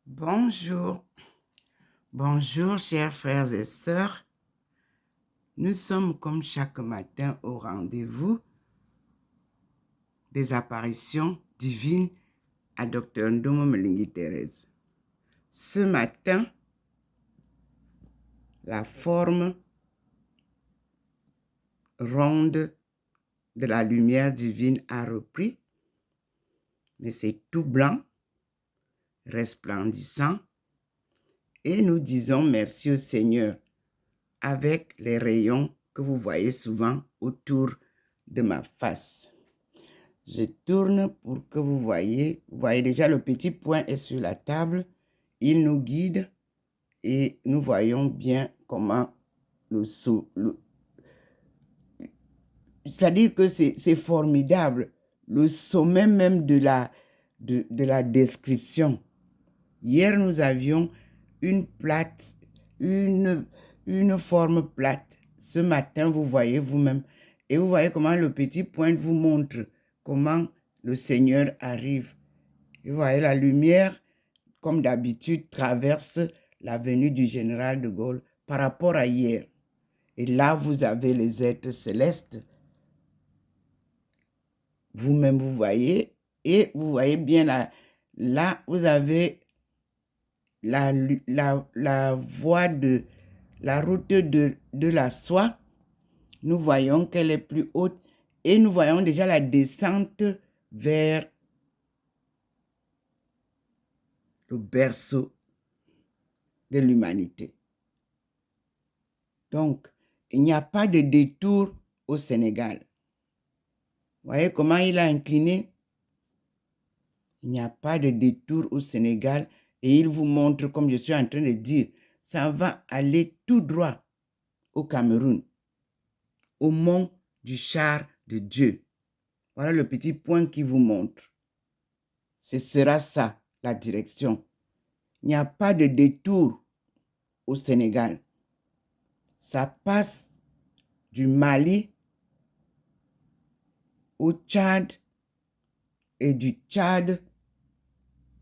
Bonjour, bonjour chers frères et sœurs. Nous sommes comme chaque matin au rendez-vous des apparitions divines à Dr Ndomo Mlingi Thérèse. Ce matin, la forme ronde de la lumière divine a repris, mais c'est tout blanc, resplendissant, et nous disons merci au Seigneur avec les rayons que vous voyez souvent autour de ma face. Je tourne pour que vous voyez. Vous voyez déjà le petit point est sur la table. Il nous guide et nous voyons bien comment c'est-à-dire que c'est formidable. Le sommet même de la description. Hier, nous avions une forme plate. Ce matin, vous voyez vous-même. Et vous voyez comment le petit point vous montre comment le Seigneur arrive. Et vous voyez la lumière, comme d'habitude, traverse l'avenue du Général de Gaulle par rapport à hier. Et là, vous avez les êtres célestes. Vous-même, vous voyez. Et vous voyez bien là vous avez la voie la route de la soie. Nous voyons qu'elle est plus haute et nous voyons déjà la descente vers le berceau de l'humanité. Donc, il n'y a pas de détour au Sénégal. Vous voyez comment il a incliné? Il n'y a pas de détour au Sénégal et il vous montre, comme je suis en train de dire, ça va aller tout droit au Cameroun, au mont du char de Dieu. Voilà le petit point qui vous montre. Ce sera ça, la direction. Il n'y a pas de détour au Sénégal. Ça passe du Mali au Tchad et du Tchad,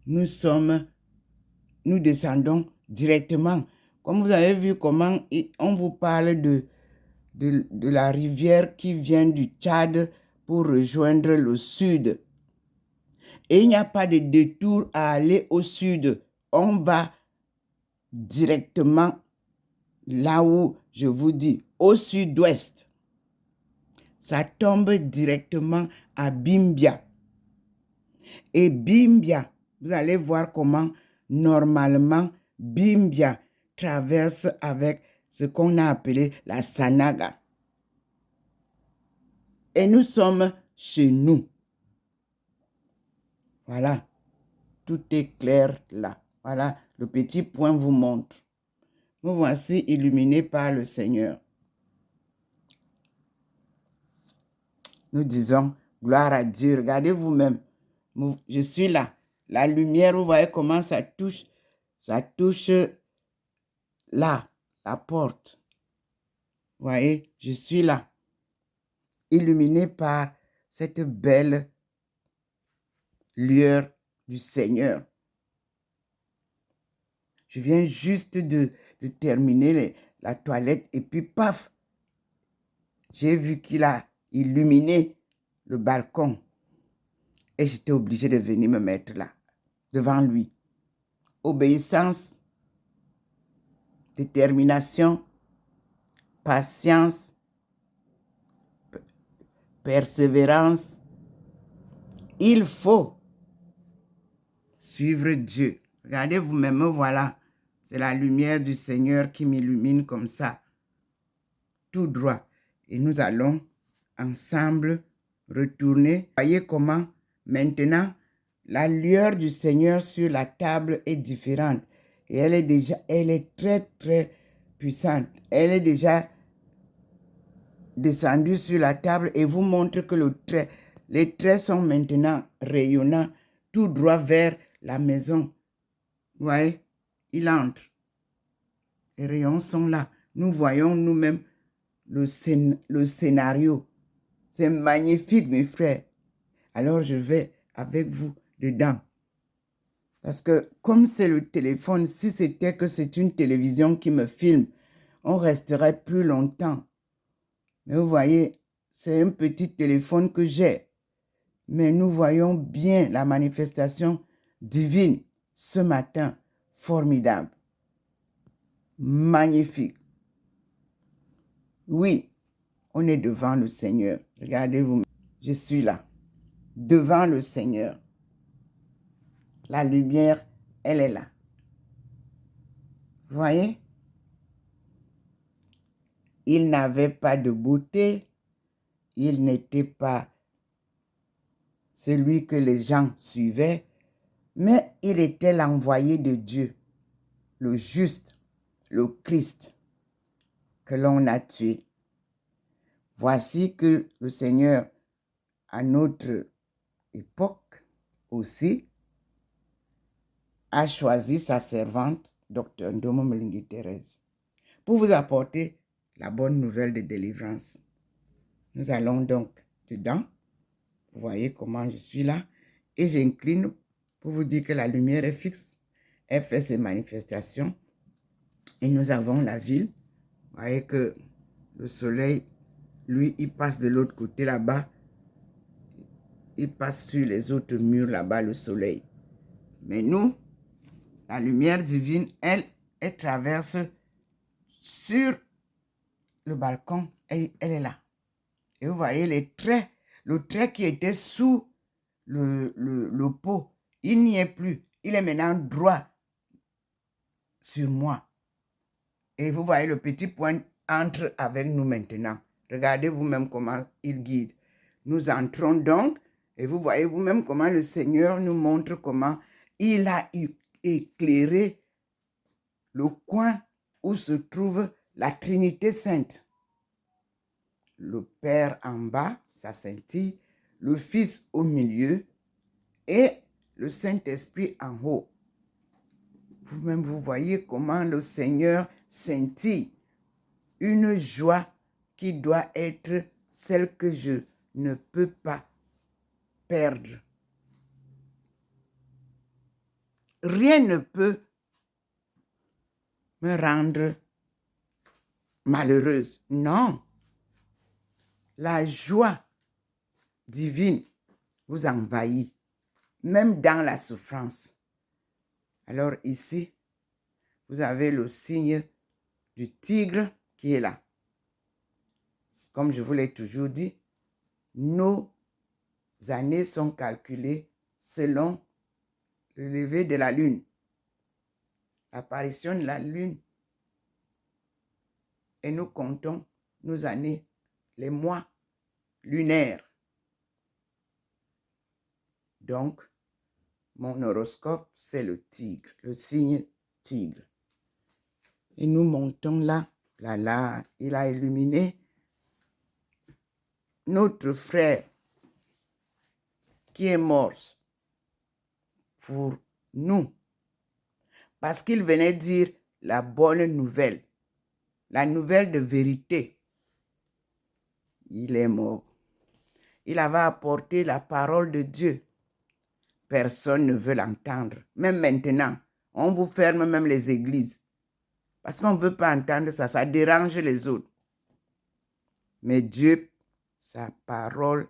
nous descendons directement. Comme vous avez vu comment on vous parle de la rivière qui vient du Tchad pour rejoindre le sud. Et il n'y a pas de détour à aller au sud. On va directement là où je vous dis, au sud-ouest. Ça tombe directement à Bimbia. Et Bimbia, vous allez voir comment normalement Bimbia traverse avec ce qu'on a appelé la Sanaga. Et nous sommes chez nous. Voilà, tout est clair là. Voilà, le petit point vous montre. Nous voici illuminés par le Seigneur. Nous disons, gloire à Dieu, regardez vous-même. Je suis là. La lumière, vous voyez comment ça touche là, la porte. Vous voyez, je suis là, illuminé par cette belle lueur du Seigneur. Je viens juste de terminer la toilette et puis paf, j'ai vu qu'il a illuminé le balcon et j'étais obligée de venir me mettre là, devant lui. Obéissance, détermination, patience, persévérance. Il faut suivre Dieu. Regardez vous-même, voilà. C'est la lumière du Seigneur qui m'illumine comme ça, tout droit. Et nous allons ensemble retourner. Voyez comment maintenant la lueur du Seigneur sur la table est différente. Et elle est très, très puissante. Elle est déjà descendue sur la table et vous montre que les traits sont maintenant rayonnants tout droit vers la maison. Vous voyez, il entre. Les rayons sont là. Nous voyons nous-mêmes le scénario. C'est magnifique, mes frères. Alors, je vais avec vous dedans. Parce que comme c'est le téléphone, si c'était que c'est une télévision qui me filme, on resterait plus longtemps. Mais vous voyez, c'est un petit téléphone que j'ai. Mais nous voyons bien la manifestation divine ce matin. Formidable. Magnifique. Oui, on est devant le Seigneur. Regardez-vous, je suis là, devant le Seigneur. La lumière, elle est là. Vous voyez? Il n'avait pas de beauté. Il n'était pas celui que les gens suivaient, mais il était l'envoyé de Dieu, le juste, le Christ, que l'on a tué. Voici que le Seigneur, à notre époque aussi, a choisi sa servante, Dr. Ndomo Mlingi Thérèse, pour vous apporter la bonne nouvelle de délivrance. Nous allons donc dedans. Vous voyez comment je suis là. Et j'incline pour vous dire que la lumière est fixe. Elle fait ses manifestations. Et nous avons la ville. Vous voyez que le soleil, lui, il passe de l'autre côté là-bas. Il passe sur les autres murs là-bas, le soleil. Mais nous, la lumière divine, elle traverse sur le balcon et elle est là. Et vous voyez les traits, le trait qui était sous le pot, il n'y est plus. Il est maintenant droit sur moi. Et vous voyez le petit point entre avec nous maintenant. Regardez vous-même comment il guide. Nous entrons donc et vous voyez vous-même comment le Seigneur nous montre comment il a éclairé le coin où se trouve la Trinité Sainte. Le Père en bas, sa scintille, le Fils au milieu et le Saint-Esprit en haut. Vous-même, vous voyez comment le Seigneur scintille. Une joie qui doit être celle que je ne peux pas perdre. Rien ne peut me rendre malheureuse. Non. La joie divine vous envahit, même dans la souffrance. Alors ici, vous avez le signe du tigre qui est là. Comme je vous l'ai toujours dit, nos années sont calculées selon le lever de la lune, l'apparition de la lune. Et nous comptons nos années, les mois lunaires. Donc, mon horoscope, c'est le tigre, le signe tigre. Et nous montons là, il a illuminé notre frère qui est mort pour nous. Parce qu'il venait dire la bonne nouvelle, la nouvelle de vérité. Il est mort. Il avait apporté la parole de Dieu. Personne ne veut l'entendre. Même maintenant, on vous ferme même les églises. Parce qu'on ne veut pas entendre ça, ça dérange les autres. Mais Dieu, sa parole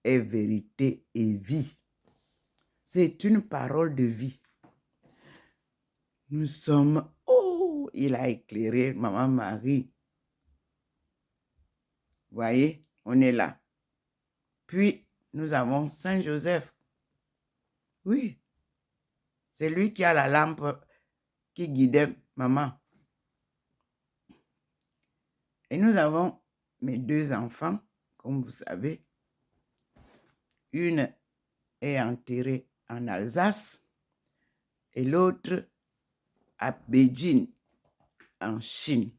est vérité et vie. C'est une parole de vie. Nous sommes, oh, il a éclairé Maman Marie. Voyez, on est là. Puis, nous avons Saint Joseph. Oui, c'est lui qui a la lampe qui guidait maman. Et nous avons mes deux enfants, comme vous savez. Une est enterrée en Alsace et l'autre à Beijing, en Chine.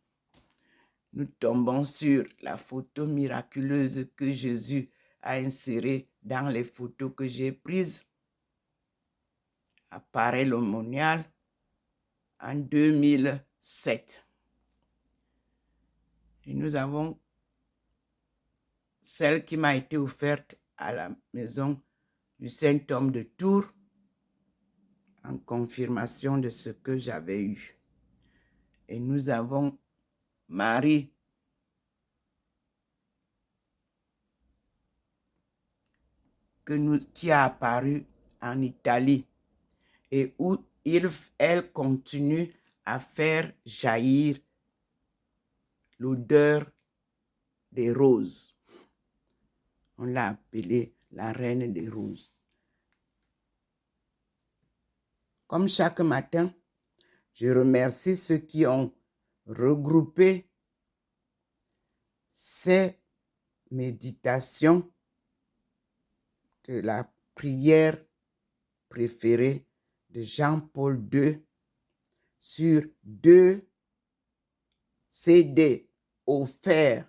Nous tombons sur la photo miraculeuse que Jésus a insérée dans les photos que j'ai prises. Appareil l'aumônial en 2007. Et nous avons celle qui m'a été offerte à la maison du Saint-Homme de Tours en confirmation de ce que j'avais eu. Et nous avons Marie qui a apparu en Italie et où elle continue à faire jaillir l'odeur des roses. On l'a appelée la reine des roses. Comme chaque matin, je remercie ceux qui ont regroupé ces méditations de la prière préférée de Jean-Paul II sur 2 CD offerts.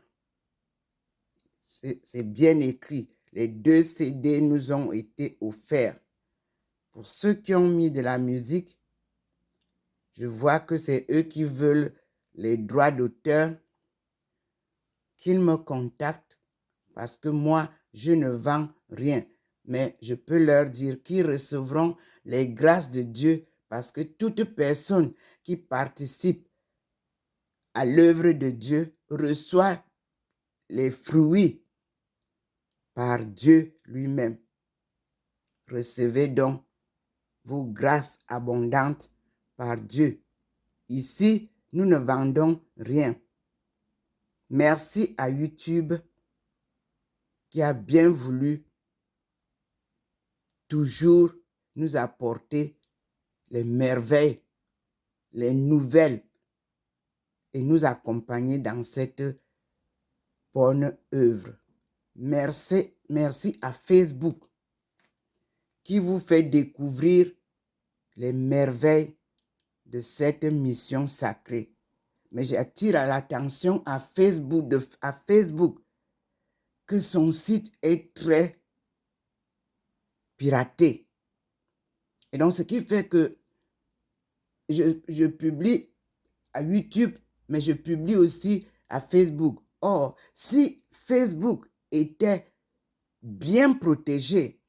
C'est bien écrit. Les 2 CD nous ont été offerts. Pour ceux qui ont mis de la musique, je vois que c'est eux qui veulent les droits d'auteur, qu'ils me contactent parce que moi, je ne vends rien. Mais je peux leur dire qu'ils recevront les grâces de Dieu parce que toute personne qui participe à l'œuvre de Dieu reçoit les fruits par Dieu lui-même. Recevez donc vos grâces abondantes par Dieu. Ici, nous ne vendons rien. Merci à YouTube qui a bien voulu toujours nous apporter les merveilles, les nouvelles et nous accompagner dans cette bonne œuvre. Merci à Facebook qui vous fait découvrir les merveilles de cette mission sacrée. Mais j'attire à l'attention à Facebook que son site est très piraté. Et donc, ce qui fait que je publie à YouTube, mais je publie aussi à Facebook. Or, si Facebook était bien protégé,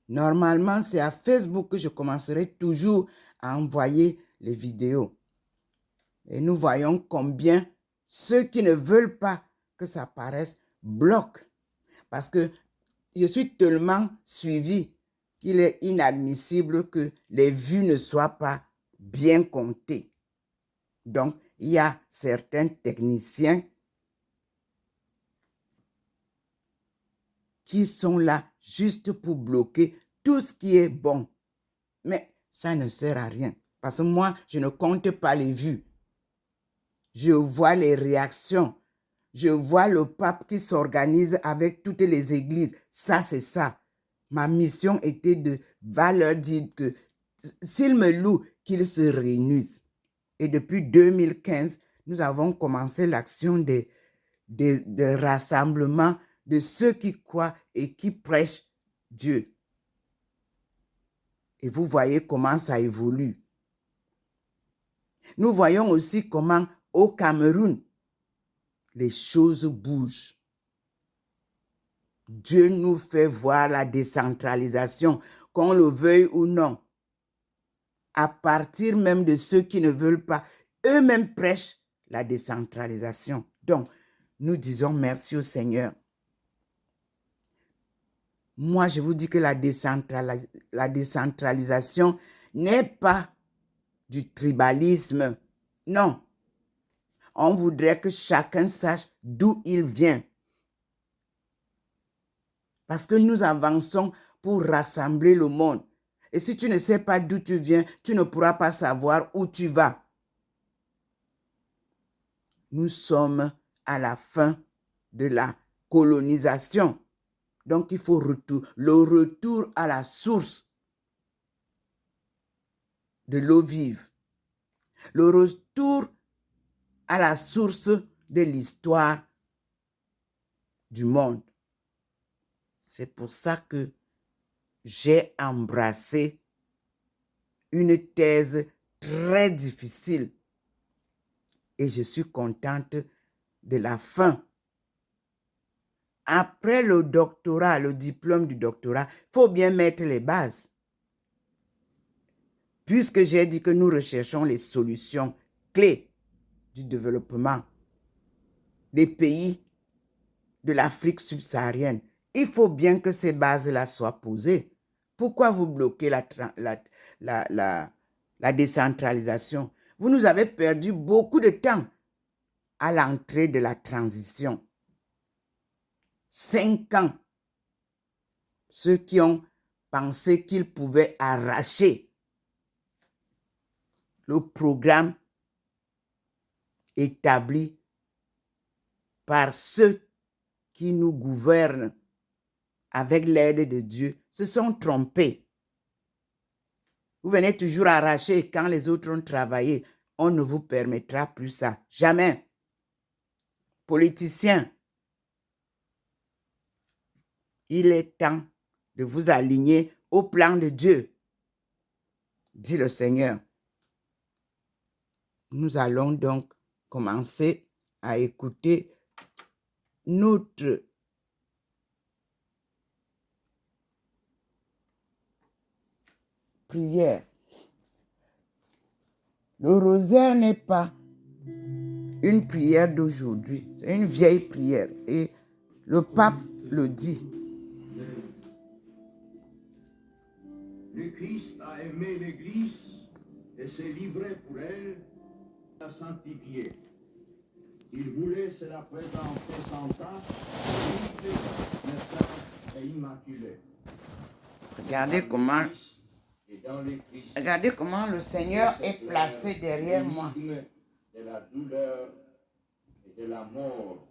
normalement, c'est à Facebook que je commencerai toujours à envoyer les vidéos. Et nous voyons combien ceux qui ne veulent pas que ça apparaisse bloquent. Parce que je suis tellement suivi qu'il est inadmissible que les vues ne soient pas bien comptées. Donc, il y a certains techniciens qui sont là juste pour bloquer tout ce qui est bon. Mais ça ne sert à rien. Parce que moi, je ne compte pas les vues. Je vois les réactions. Je vois le pape qui s'organise avec toutes les églises. Ça, c'est ça. Ma mission était de leur dire que s'ils me louent, qu'ils se réunissent. Et depuis 2015, nous avons commencé l'action des rassemblements de ceux qui croient et qui prêchent Dieu. Et vous voyez comment ça évolue. Nous voyons aussi comment au Cameroun, les choses bougent. Dieu nous fait voir la décentralisation, qu'on le veuille ou non. À partir même de ceux qui ne veulent pas, eux-mêmes prêchent la décentralisation. Donc, nous disons merci au Seigneur. Moi, je vous dis que la décentralisation n'est pas du tribalisme. Non. On voudrait que chacun sache d'où il vient. Parce que nous avançons pour rassembler le monde. Et si tu ne sais pas d'où tu viens, tu ne pourras pas savoir où tu vas. Nous sommes à la fin de la colonisation. Donc, il faut le retour à la source de l'eau vive. Le retour à la source de l'histoire du monde. C'est pour ça que j'ai embrassé une thèse très difficile et je suis contente de la fin. Après le doctorat, le diplôme du doctorat, il faut bien mettre les bases. Puisque j'ai dit que nous recherchons les solutions clés du développement des pays de l'Afrique subsaharienne, il faut bien que ces bases-là soient posées. Pourquoi vous bloquez la décentralisation? Vous nous avez perdu beaucoup de temps à l'entrée de la transition. 5 ans. Ceux qui ont pensé qu'ils pouvaient arracher le programme établi par ceux qui nous gouvernent avec l'aide de Dieu se sont trompés. Vous venez toujours arracher quand les autres ont travaillé. On ne vous permettra plus ça. Jamais. Politiciens, il est temps de vous aligner au plan de Dieu, dit le Seigneur. Nous allons donc commencer à écouter notre prière. Le rosaire n'est pas une prière d'aujourd'hui, c'est une vieille prière et le pape le dit. Le Christ a aimé l'Église et s'est livré pour elle, la sanctifier. Il voulait se la présenter sans tache, libre, mais sainte et immaculée. Regardez comment le Seigneur est placé derrière moi. De la douleur et de la mort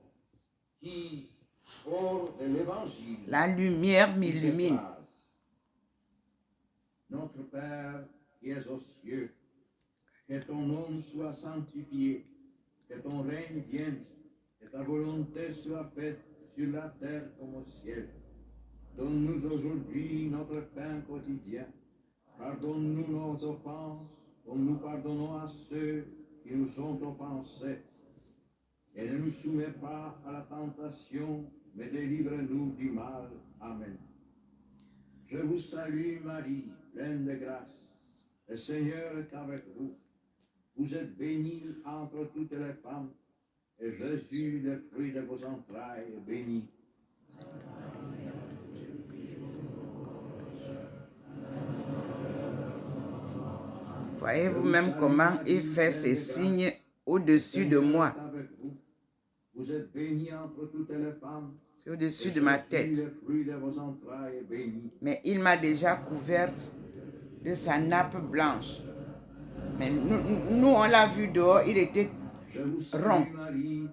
qui, hors de l'Évangile, la lumière m'illumine. Notre Père qui es aux cieux, que ton nom soit sanctifié, que ton règne vienne, que ta volonté soit faite sur la terre comme au ciel. Donne-nous aujourd'hui notre pain quotidien. Pardonne-nous nos offenses, comme nous pardonnons à ceux qui nous ont offensés. Et ne nous soumets pas à la tentation, mais délivre-nous du mal. Amen. Je vous salue Marie, pleine de grâce. Le Seigneur est avec vous. Vous êtes bénie entre toutes les femmes, et Jésus, le fruit de vos entrailles, est béni. Voyez vous-même comment il fait ses signes au-dessus de moi. Vous êtes bénie entre toutes les femmes. C'est au-dessus de ma tête. Mais il m'a déjà couverte de sa nappe blanche. Mais nous on l'a vu dehors, il était rond.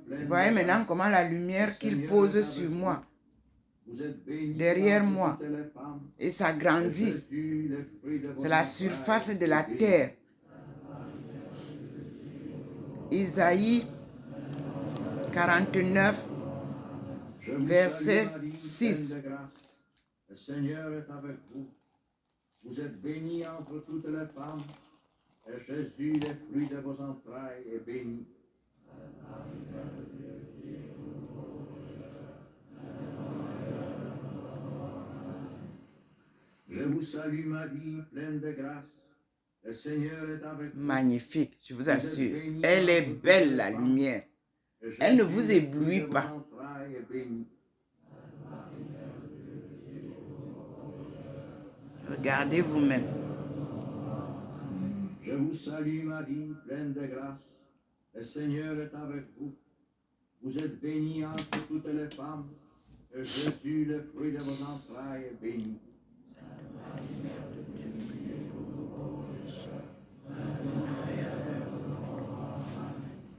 Vous voyez maintenant comment la lumière qu'il pose sur moi, derrière moi, et ça grandit. C'est la surface de la terre. Isaïe 49, verset 6. Le Seigneur est avec vous. Vous êtes bénie entre toutes les femmes, et Jésus, le fruit de vos entrailles, est béni. Je vous salue Marie, pleine de grâce. Le Seigneur est avec vous. Magnifique, je vous assure. Elle est belle, la lumière. Elle ne vous éblouit pas. Regardez vous-même. Je vous salue Marie, pleine de grâce. Le Seigneur est avec vous. Vous êtes bénie entre toutes les femmes, et Jésus, le fruit de vos entrailles, est béni.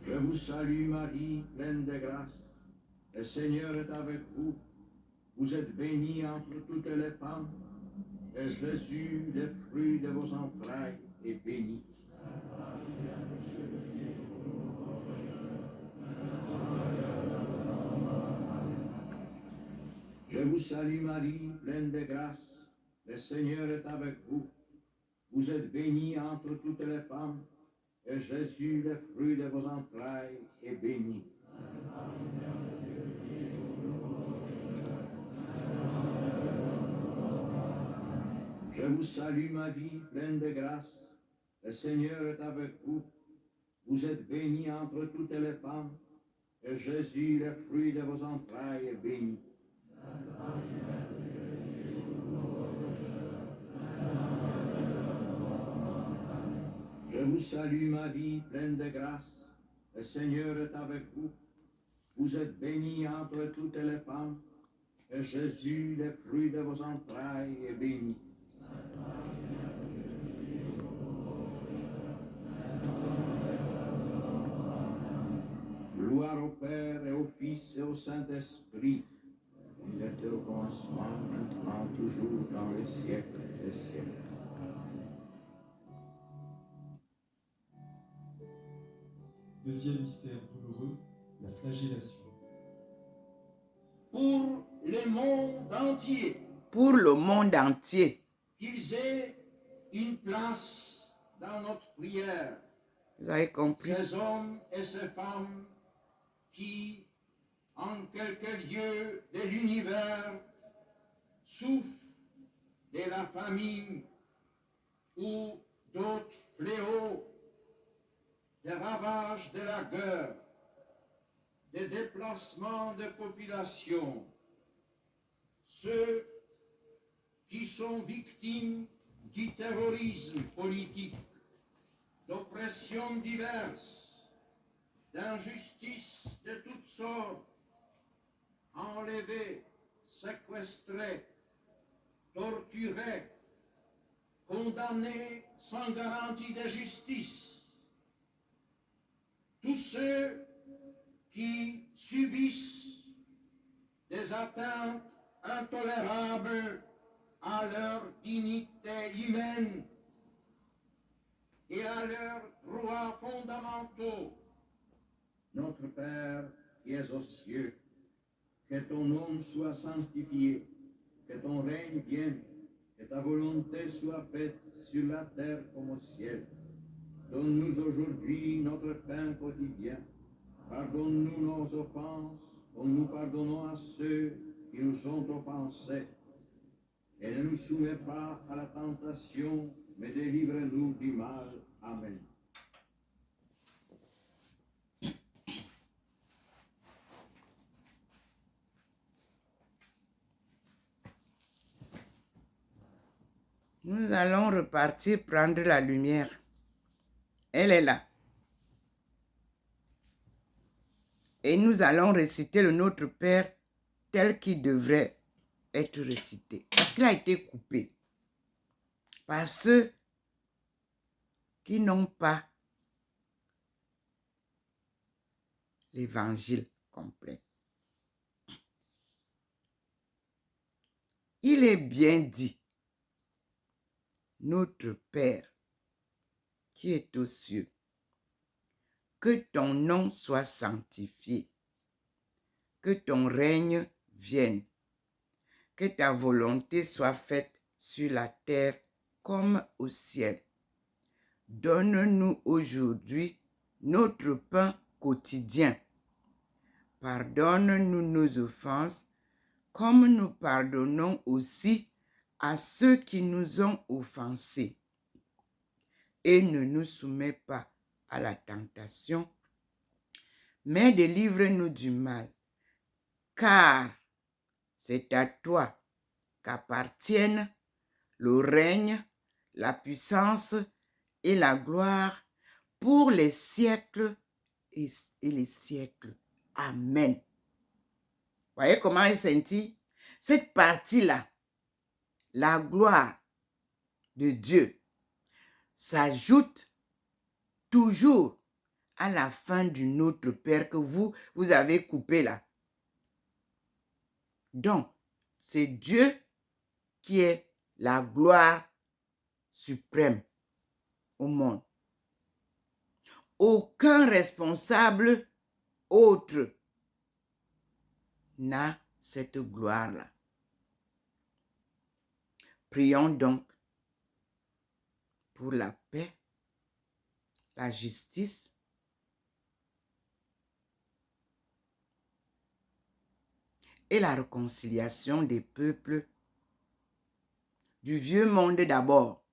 Je vous salue Marie, pleine de grâce. Le Seigneur est avec vous. Vous êtes bénie entre toutes les femmes, et Jésus, le fruit de vos entrailles, est béni. Je vous salue Marie, pleine de grâce. Le Seigneur est avec vous. Vous êtes bénie entre toutes les femmes, et Jésus, le fruit de vos entrailles, est béni. Je vous salue Marie, pleine de grâce. Le Seigneur est avec vous. Vous êtes bénie entre toutes les femmes, et Jésus, le fruit de vos entrailles, est béni. Je vous salue, Marie, pleine de grâce. Le Seigneur est avec vous. Vous êtes bénie entre toutes les femmes, et Jésus, le fruit de vos entrailles, est béni. Gloire au Père et au Fils et au Saint-Esprit. Il était au commencement, maintenant, toujours, dans les siècles des siècles. Deuxième mystère douloureux, la flagellation. Pour le monde entier, Pour le monde entier, qu'ils aient une place dans notre prière. vous avez compris? Ces hommes et ces femmes qui, en quelque lieu de l'univers, souffrent de la famine ou d'autres fléaux, des ravages de la guerre, des déplacements de population, ceux qui sont victimes du terrorisme politique, d'oppressions diverses, d'injustices de toutes sortes, enlevés, séquestrés, torturés, condamnés sans garantie de justice. Tous ceux qui subissent des atteintes intolérables à leur dignité humaine et à leurs droits fondamentaux. Notre Père qui es aux cieux, que ton nom soit sanctifié, que ton règne vienne, que ta volonté soit faite sur la terre comme au ciel. Donne-nous aujourd'hui notre pain quotidien. Pardonne-nous nos offenses, comme nous pardonnons à ceux qui nous ont offensés. Et ne nous soumets pas à la tentation, mais délivre-nous du mal. Amen. Nous allons repartir prendre la lumière. Elle est là. Et nous allons réciter le Notre Père tel qu'il devrait être récité. Parce qu'il a été coupé par ceux qui n'ont pas l'évangile complet. Il est bien dit, Notre Père qui est aux cieux, que ton nom soit sanctifié, que ton règne vienne, que ta volonté soit faite sur la terre comme au ciel. Donne-nous aujourd'hui notre pain quotidien. Pardonne-nous nos offenses, comme nous pardonnons aussi à ceux qui nous ont offensés. Et ne nous soumets pas à la tentation, mais délivre-nous du mal, car c'est à toi qu'appartiennent le règne, la puissance et la gloire pour les siècles et les siècles. Amen. Voyez comment est senti? Cette partie-là, la gloire de Dieu, s'ajoute toujours à la fin du Notre Père que vous avez coupé là. Donc, c'est Dieu qui est la gloire suprême au monde. Aucun responsable autre n'a cette gloire-là. Prions donc pour la paix, la justice, et la réconciliation des peuples du vieux monde d'abord,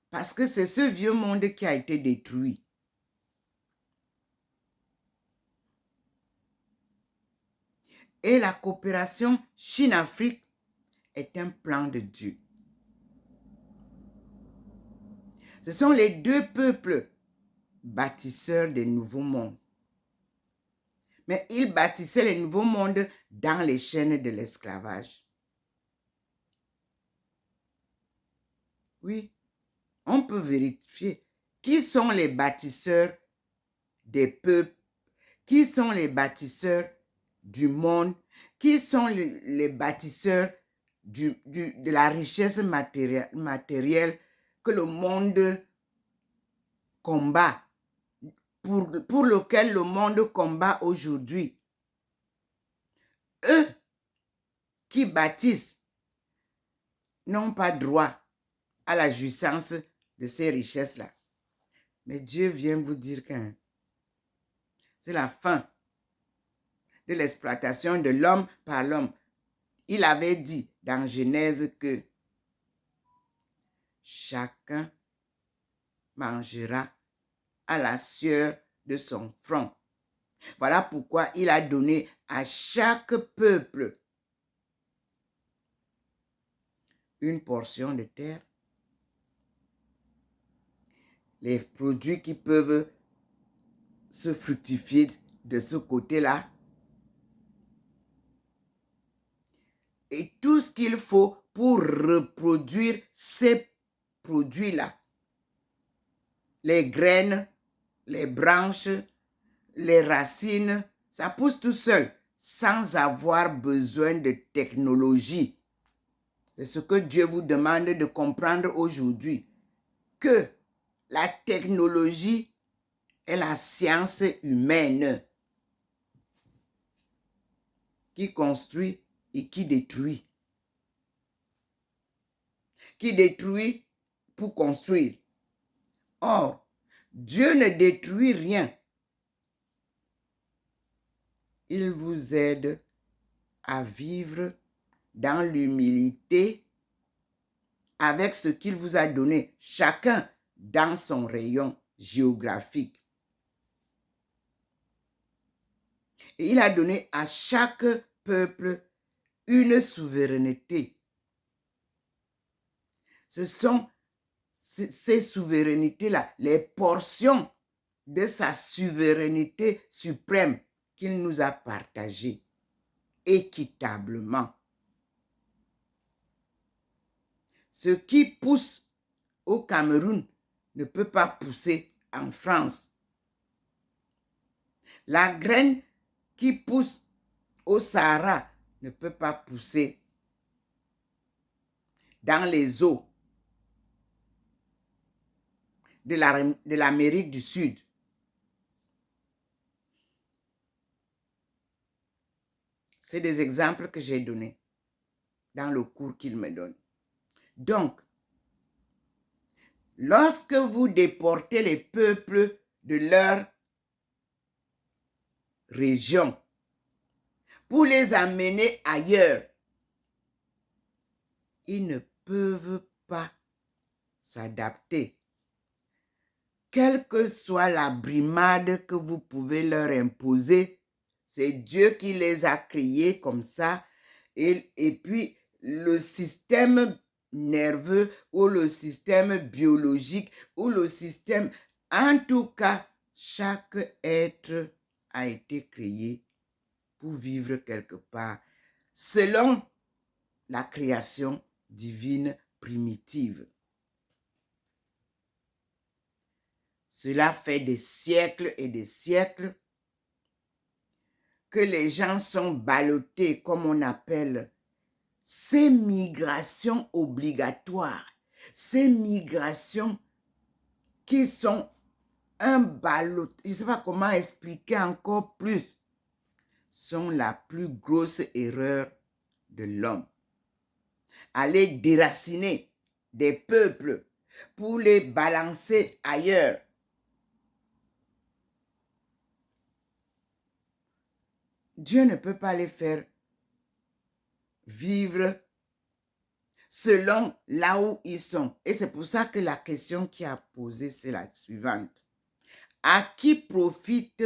Parce que c'est ce vieux monde qui a été détruit. Et la coopération Chine-Afrique est un plan de Dieu. Ce sont les deux peuples bâtisseurs des nouveaux mondes. Mais ils bâtissaient les nouveaux mondes dans les chaînes de l'esclavage. Oui, on peut vérifier qui sont les bâtisseurs des peuples, qui sont les bâtisseurs du monde, qui sont les bâtisseurs de la richesse matérielle que le monde combat, pour lequel le monde combat aujourd'hui. Eux qui bâtissent n'ont pas droit à la jouissance de ces richesses-là. Mais Dieu vient vous dire que c'est la fin de l'exploitation de l'homme par l'homme. Il avait dit dans Genèse que chacun mangera à la sueur de son front. Voilà pourquoi il a donné à chaque peuple une portion de terre. Les produits qui peuvent se fructifier de ce côté-là. Et tout ce qu'il faut pour reproduire ces produits-là. Les graines, les branches, les racines, ça pousse tout seul sans avoir besoin de technologie. C'est ce que Dieu vous demande de comprendre aujourd'hui. Que la technologie est la science humaine qui construit et qui détruit. Qui détruit pour construire. Or, Dieu ne détruit rien. Il vous aide à vivre dans l'humilité avec ce qu'il vous a donné, chacun dans son rayon géographique. Et il a donné à chaque peuple une souveraineté. Ce sont ces souverainetés-là, les portions de sa souveraineté suprême qu'il nous a partagées équitablement. Ce qui pousse au Cameroun ne peut pas pousser en France. La graine qui pousse au Sahara ne peut pas pousser dans les eaux de l'Amérique du Sud. C'est des exemples que j'ai donnés dans le cours qu'il me donne. Donc, lorsque vous déportez les peuples de leur région pour les amener ailleurs, ils ne peuvent pas s'adapter. Quelle que soit la brimade que vous pouvez leur imposer, c'est Dieu qui les a créés comme ça. Et puis, le système nerveux ou le système biologique ou le système, en tout cas, chaque être a été créé pour vivre quelque part selon la création divine primitive. Cela fait des siècles et des siècles que les gens sont ballottés, comme on appelle, ces migrations obligatoires, ces migrations qui sont un ballot, je ne sais pas comment expliquer encore plus, sont la plus grosse erreur de l'homme. Aller déraciner des peuples pour les balancer ailleurs. Dieu ne peut pas les faire vivre selon là où ils sont. Et c'est pour ça que la question qui a posée, c'est la suivante. À qui profitent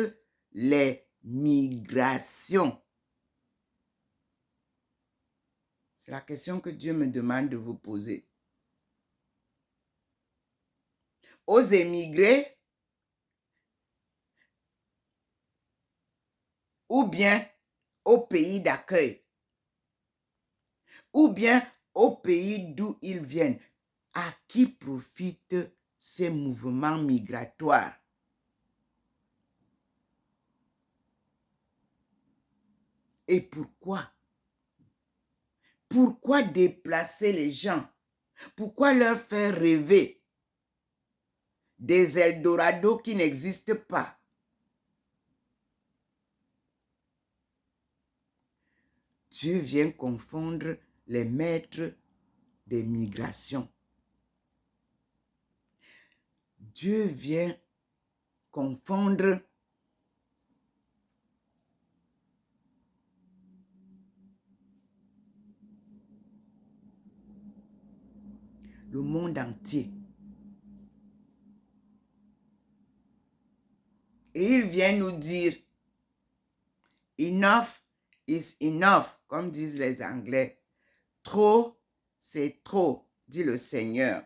les migrations? C'est la question que Dieu me demande de vous poser. Aux émigrés ou bien au pays d'accueil ou bien au pays d'où ils viennent? À qui profitent ces mouvements migratoires? Et pourquoi? Pourquoi déplacer les gens? Pourquoi leur faire rêver des Eldorado qui n'existent pas? Dieu vient confondre les maîtres des migrations. Dieu vient confondre le monde entier. Et il vient nous dire, enough is enough, comme disent les Anglais. Trop, c'est trop, dit le Seigneur.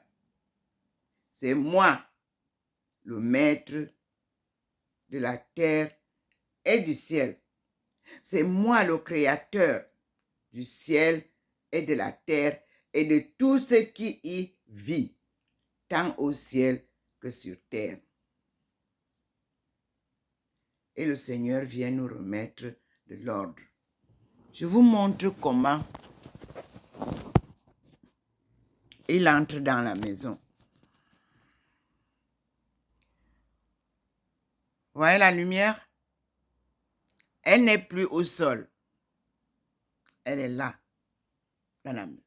C'est moi, le maître de la terre et du ciel. C'est moi, le créateur du ciel et de la terre et de tout ce qui y vit, tant au ciel que sur terre. Et le Seigneur vient nous remettre de l'ordre. Je vous montre comment il entre dans la maison. Vous voyez la lumière? Elle n'est plus au sol. Elle est là, dans la maison.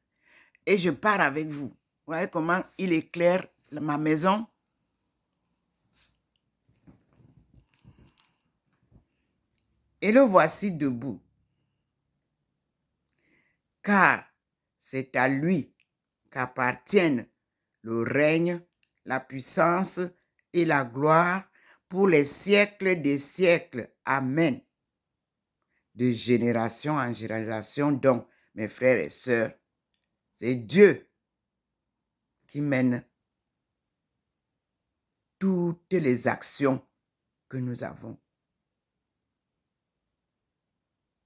Et je pars avec vous. Vous voyez comment il éclaire ma maison? Et le voici debout. Car c'est à lui qu'appartiennent le règne, la puissance et la gloire pour les siècles des siècles. Amen. De génération en génération, donc, mes frères et sœurs, c'est Dieu qui mène toutes les actions que nous avons.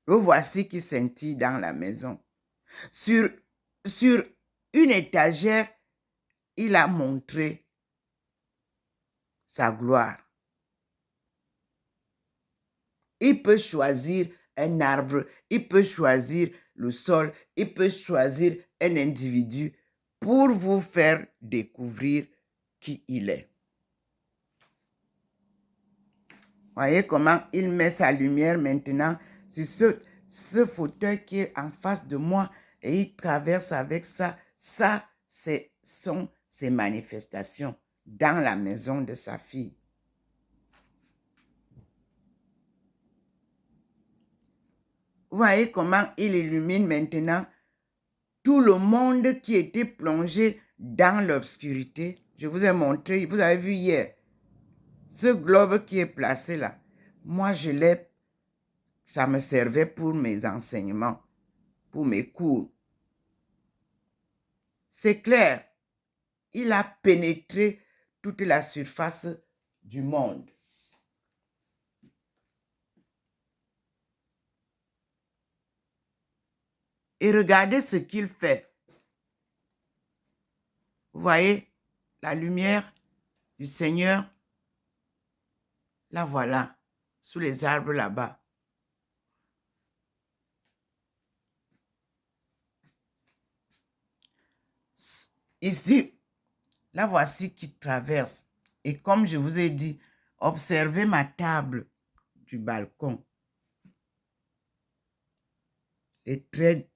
Le voici qui scintille dans la maison. Sur une étagère, il a montré sa gloire. Il peut choisir un arbre, il peut choisir le sol, il peut choisir un individu pour vous faire découvrir qui il est. Voyez comment il met sa lumière maintenant sur ce fauteuil qui est en face de moi et il traverse avec ça. Ça, sont ses manifestations dans la maison de sa fille. Vous voyez comment il illumine maintenant tout le monde qui était plongé dans l'obscurité. Je vous ai montré, vous avez vu hier, ce globe qui est placé là. Moi, ça me servait pour mes enseignements, pour mes cours. C'est clair, il a pénétré toute la surface du monde. Et regardez ce qu'il fait. Vous voyez la lumière du Seigneur? La voilà, sous les arbres là-bas. Ici, la voici qui traverse. Et comme je vous ai dit, observez ma table du balcon. Les traits,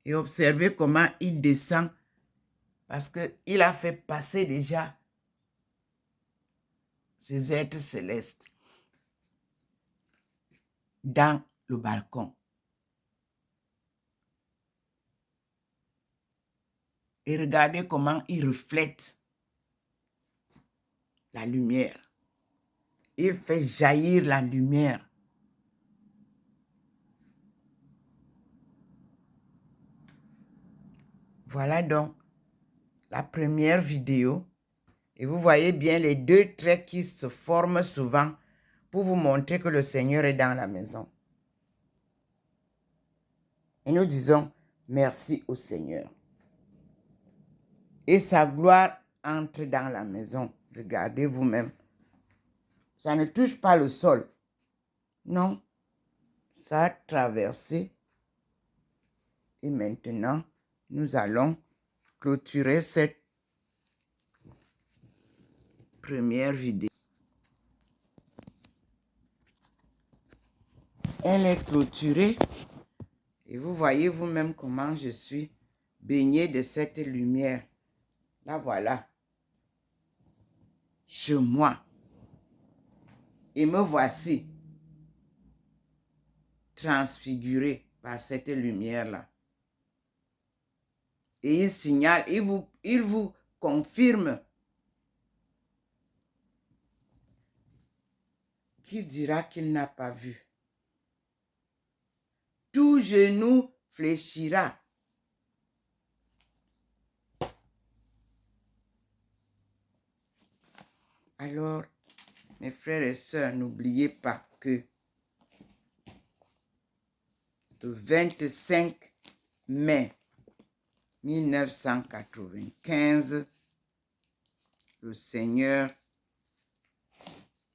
et observez comment il descend parce qu'il a fait passer déjà ces êtres célestes dans le balcon. Et regardez comment il reflète la lumière. Il fait jaillir la lumière. Voilà donc la première vidéo. Et vous voyez bien les deux traits qui se forment souvent pour vous montrer que le Seigneur est dans la maison. Et nous disons merci au Seigneur. Et sa gloire entre dans la maison. Regardez vous-même. Ça ne touche pas le sol. Non. Ça a traversé. Et maintenant, nous allons clôturer cette première vidéo. Elle est clôturée. Et vous voyez vous-même comment je suis baigné de cette lumière. Là, voilà. Chez moi. Et me voici transfiguré par cette lumière-là. Et il signale, il vous confirme. Qui dira qu'il n'a pas vu? Tout genou fléchira. Alors, mes frères et sœurs, n'oubliez pas que le 25 mai 1995, le Seigneur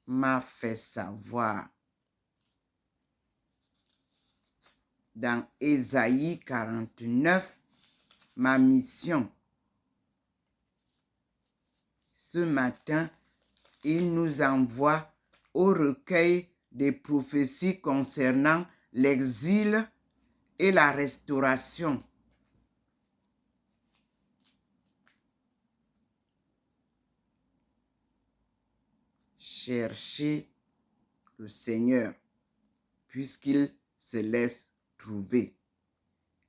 m'a fait savoir dans Ésaïe 49 ma mission. Ce matin, il nous envoie au recueil des prophéties concernant l'exil et la restauration. Cherchez le Seigneur, puisqu'il se laisse trouver.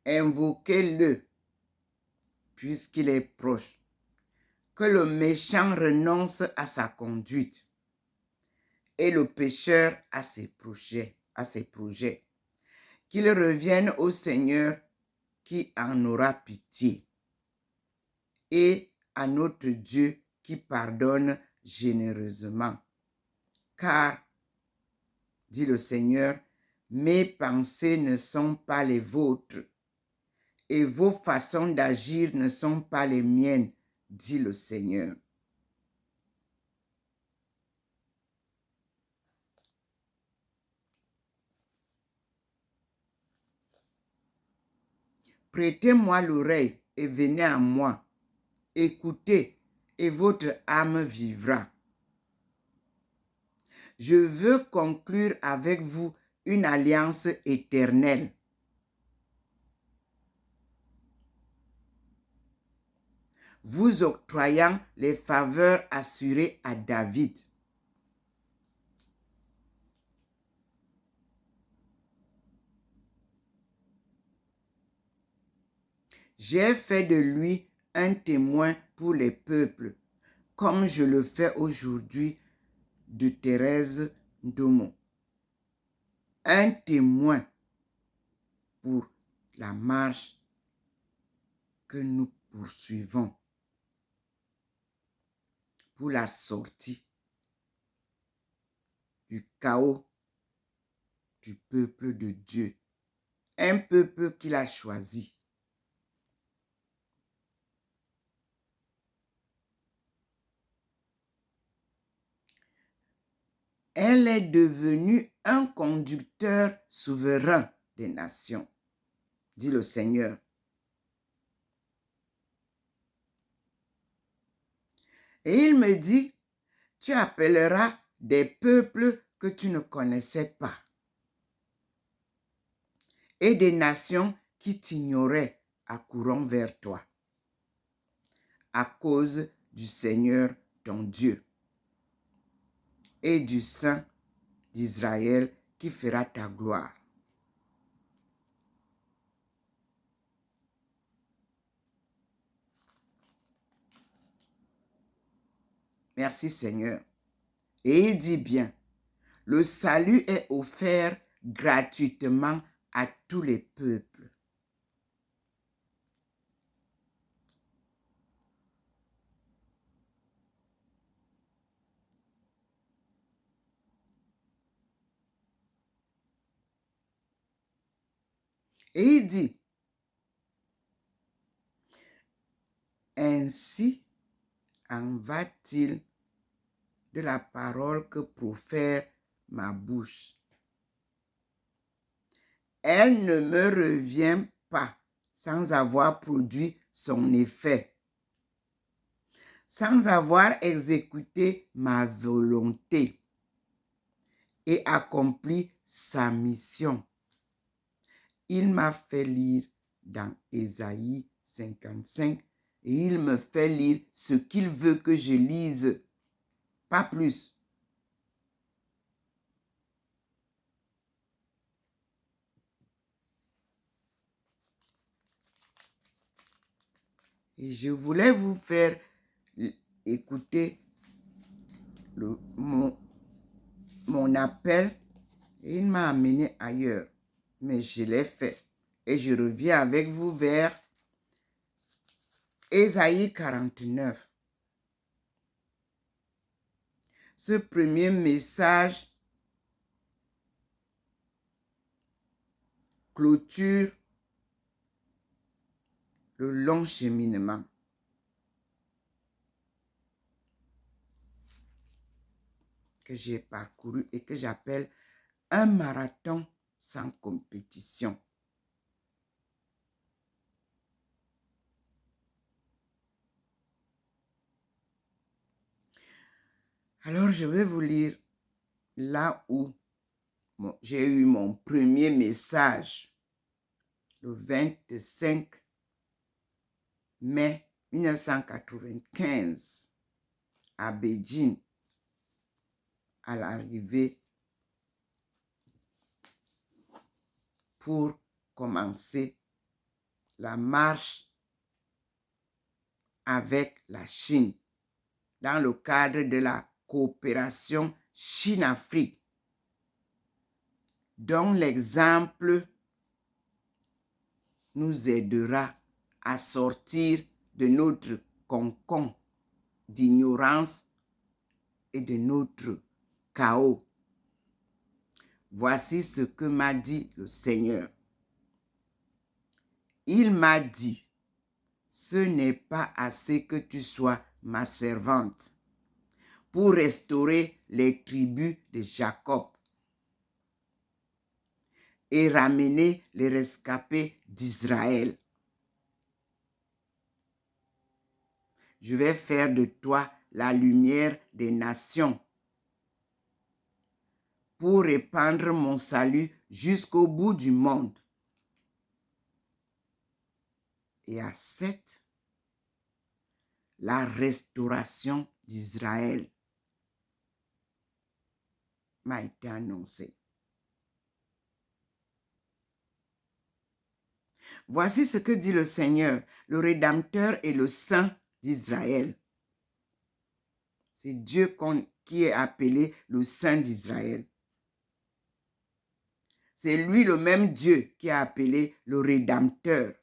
Invoquez-le, puisqu'il est proche. Que le méchant renonce à sa conduite et le pécheur à ses projets. Qu'il revienne au Seigneur qui en aura pitié et à notre Dieu qui pardonne généreusement. Car, dit le Seigneur, mes pensées ne sont pas les vôtres et vos façons d'agir ne sont pas les miennes, dit le Seigneur. Prêtez-moi l'oreille et venez à moi. Écoutez et votre âme vivra. Je veux conclure avec vous une alliance éternelle. Vous octroyant les faveurs assurées à David. J'ai fait de lui un témoin pour les peuples, comme je le fais aujourd'hui de Thérèse d'Aumont. Un témoin pour la marche que nous poursuivons, pour la sortie du chaos du peuple de Dieu, un peuple qu'il a choisi. Elle est devenue un conducteur souverain des nations, dit le Seigneur. Et il me dit, tu appelleras des peuples que tu ne connaissais pas et des nations qui t'ignoraient accourront vers toi à cause du Seigneur ton Dieu et du Saint d'Israël qui fera ta gloire. Merci Seigneur. Et il dit bien, le salut est offert gratuitement à tous les peuples. Et il dit, ainsi en va-t-il de la parole que profère ma bouche. Elle ne me revient pas sans avoir produit son effet, sans avoir exécuté ma volonté et accompli sa mission. Il m'a fait lire dans Ésaïe 55 et il me fait lire ce qu'il veut que je lise, pas plus. Et je voulais vous faire écouter mon appel et il m'a amené ailleurs. Mais je l'ai fait. Et je reviens avec vous vers Ésaïe 49. Ce premier message clôture le long cheminement que j'ai parcouru et que j'appelle un marathon sans compétition. Alors, je vais vous lire là où j'ai eu mon premier message, le 25 mai 1995, à Beijing, à l'arrivée pour commencer la marche avec la Chine dans le cadre de la coopération Chine-Afrique, dont l'exemple nous aidera à sortir de notre concombre d'ignorance et de notre chaos. Voici ce que m'a dit le Seigneur. Il m'a dit, ce n'est pas assez que tu sois ma servante pour restaurer les tribus de Jacob et ramener les rescapés d'Israël. Je vais faire de toi la lumière des nations pour répandre mon salut jusqu'au bout du monde. Et à 7, la restauration d'Israël m'a été annoncée. Voici ce que dit le Seigneur, le Rédempteur et le Saint d'Israël. C'est Dieu qui est appelé le Saint d'Israël. C'est lui le même Dieu qui est appelé le Rédempteur.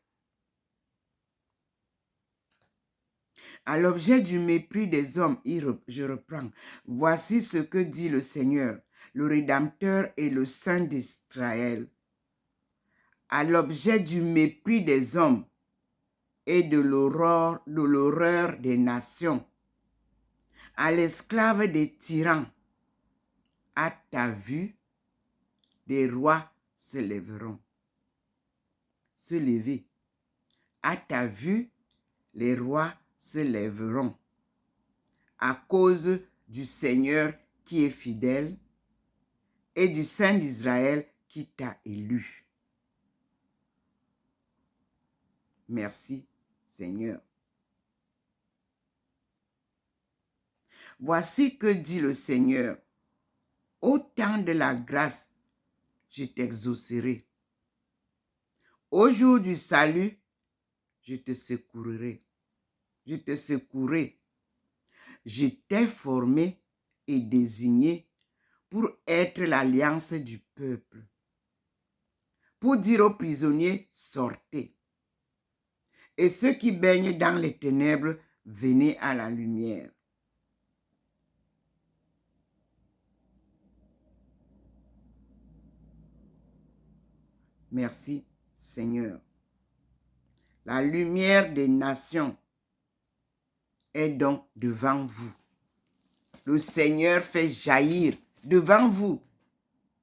À l'objet du mépris des hommes, je reprends. Voici ce que dit le Seigneur, le Rédempteur et le Saint d'Israël. À l'objet du mépris des hommes et de l'horreur des nations, à l'esclave des tyrans, à ta vue, des rois se lèveront. Se lever. À ta vue, les rois se lèveront. À cause du Seigneur qui est fidèle et du Saint d'Israël qui t'a élu. Merci, Seigneur. Voici que dit le Seigneur. Au temps de la grâce, je t'exaucerai. Au jour du salut, je te secouerai. Je te secouerai. je t'ai formé et désigné pour être l'alliance du peuple, pour dire aux prisonniers, sortez. Et ceux qui baignent dans les ténèbres, venez à la lumière. Merci, Seigneur. La lumière des nations est donc devant vous. Le Seigneur fait jaillir devant vous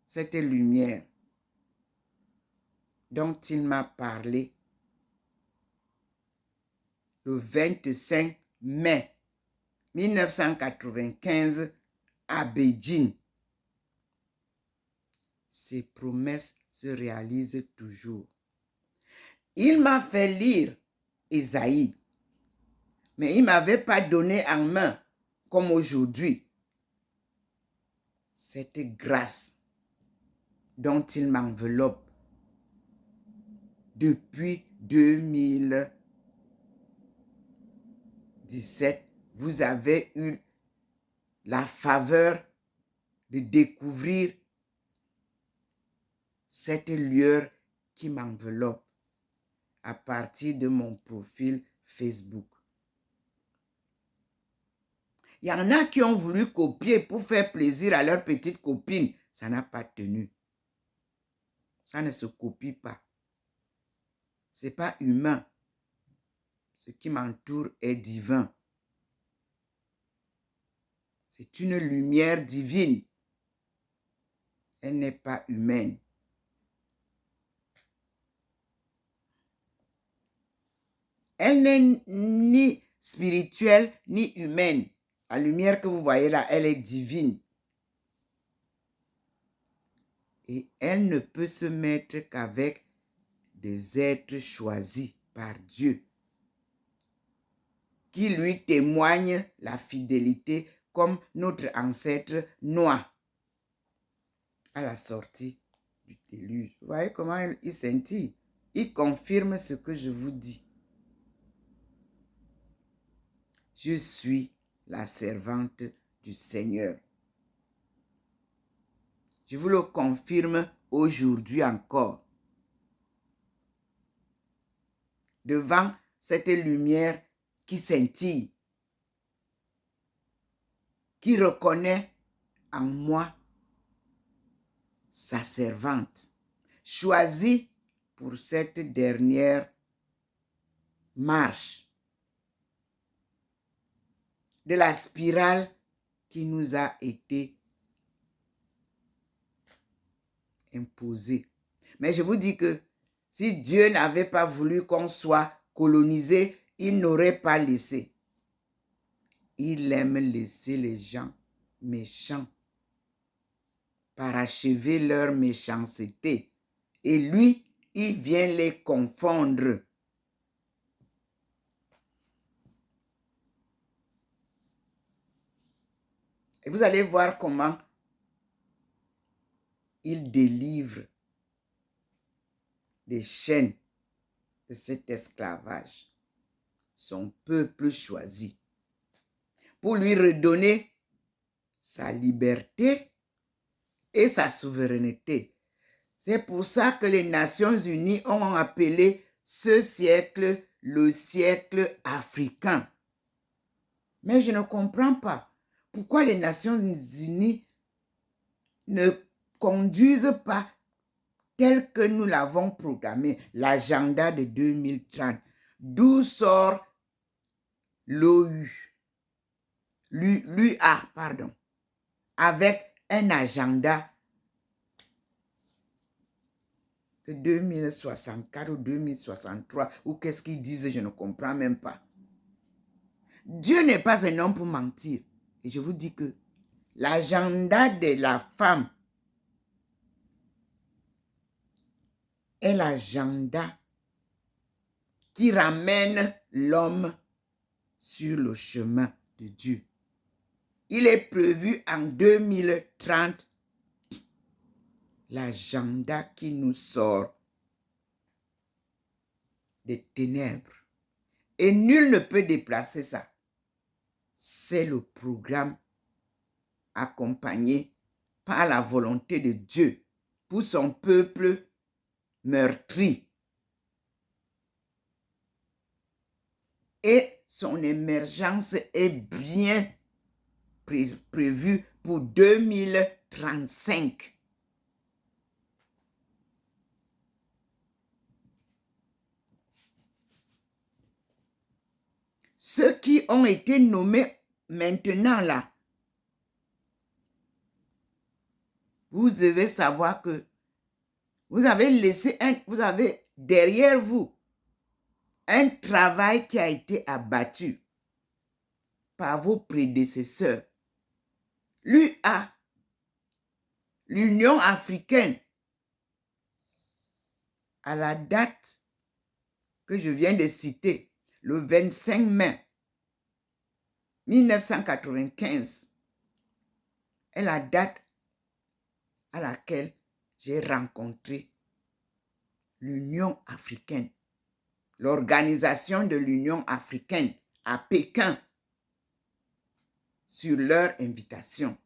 cette lumière dont il m'a parlé le 25 mai 1995 à Beijing. Ces promesses se réalisent toujours. Il m'a fait lire Ésaïe, mais il ne m'avait pas donné en main comme aujourd'hui cette grâce dont il m'enveloppe depuis 2017. Vous avez eu la faveur de découvrir cette lueur qui m'enveloppe à partir de mon profil Facebook. Il y en a qui ont voulu copier pour faire plaisir à leur petite copine. Ça n'a pas tenu. Ça ne se copie pas. Ce n'est pas humain. Ce qui m'entoure est divin. C'est une lumière divine. Elle n'est pas humaine. Elle n'est ni spirituelle ni humaine. La lumière que vous voyez là, elle est divine. Et elle ne peut se mettre qu'avec des êtres choisis par Dieu, qui lui témoignent la fidélité comme notre ancêtre Noah à la sortie du déluge. Vous voyez comment il scintille? Il confirme ce que je vous dis. Je suis la servante du Seigneur. Je vous le confirme aujourd'hui encore. Devant cette lumière qui scintille, qui reconnaît en moi sa servante, choisie pour cette dernière marche de la spirale qui nous a été imposée. Mais je vous dis que si Dieu n'avait pas voulu qu'on soit colonisé, il n'aurait pas laissé. Il aime laisser les gens méchants parachever leur méchanceté. Et lui, il vient les confondre. Et vous allez voir comment il délivre des chaînes de cet esclavage, son peuple choisi, pour lui redonner sa liberté et sa souveraineté. C'est pour ça que les Nations Unies ont appelé ce siècle le siècle africain. Mais je ne comprends pas pourquoi les Nations Unies ne conduisent pas tel que nous l'avons programmé, l'agenda de 2030. D'où sort l'OU, l'UA, pardon, avec un agenda de 2064 ou 2063, ou qu'est-ce qu'ils disent, je ne comprends même pas. Dieu n'est pas un homme pour mentir. Et je vous dis que l'agenda de la femme est l'agenda qui ramène l'homme sur le chemin de Dieu. Il est prévu en 2030 l'agenda qui nous sort des ténèbres. Et nul ne peut déplacer ça. c'est le programme accompagné par la volonté de Dieu pour son peuple meurtri. Et son émergence est bien prévue pour 2035. Ceux qui ont été nommés maintenant là, vous devez savoir que vous avez derrière vous un travail qui a été abattu par vos prédécesseurs. L'UA, l'Union africaine, à la date que je viens de citer, le 25 mai 1995, est la date à laquelle j'ai rencontré l'Union africaine, l'organisation de l'Union africaine à Pékin, sur leur invitation.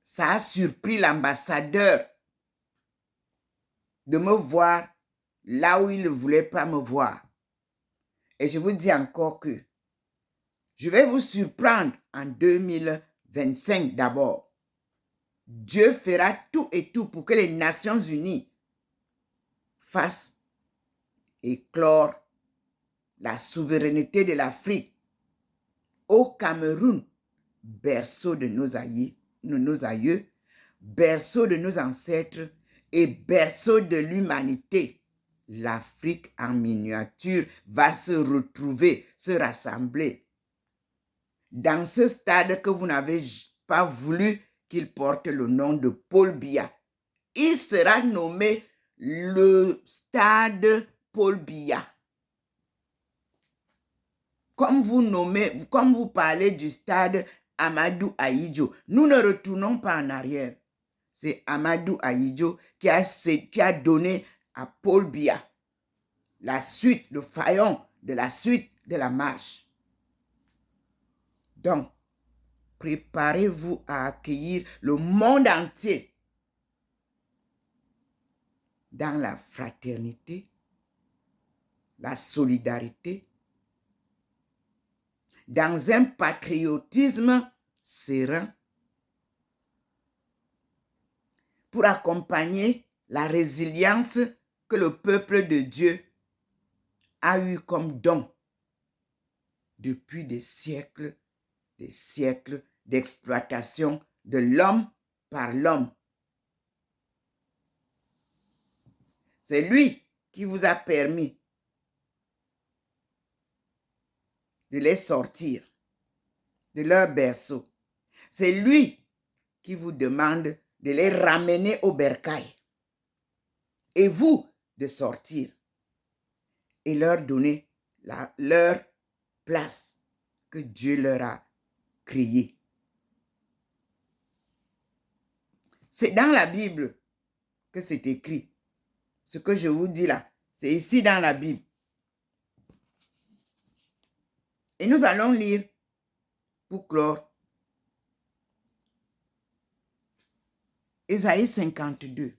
Ça a surpris l'ambassadeur de me voir là où il ne voulait pas me voir. Et je vous dis encore que je vais vous surprendre en 2025 d'abord. Dieu fera tout et tout pour que les Nations unies fassent éclore la souveraineté de l'Afrique au Cameroun, berceau de nos aïeux, berceau de nos ancêtres et berceau de l'humanité. L'Afrique en miniature va se retrouver, se rassembler. Dans ce stade que vous n'avez pas voulu qu'il porte le nom de Paul Biya, il sera nommé le stade Paul Biya. Comme vous parlez du stade Amadou Ahidjo, nous ne retournons pas en arrière. C'est Amadou Ahidjo qui a donné à Paul Biya la suite, le faillon de la suite de la marche. Donc, préparez-vous à accueillir le monde entier dans la fraternité, la solidarité, dans un patriotisme serein pour accompagner la résilience que le peuple de Dieu a eu comme don depuis des siècles d'exploitation de l'homme par l'homme. C'est lui qui vous a permis de les sortir de leur berceau. C'est lui qui vous demande de les ramener au bercail. Et vous, de sortir et leur donner leur place que Dieu leur a créée. C'est dans la Bible que c'est écrit. Ce que je vous dis là, c'est ici dans la Bible. Et nous allons lire pour clore Ésaïe 52.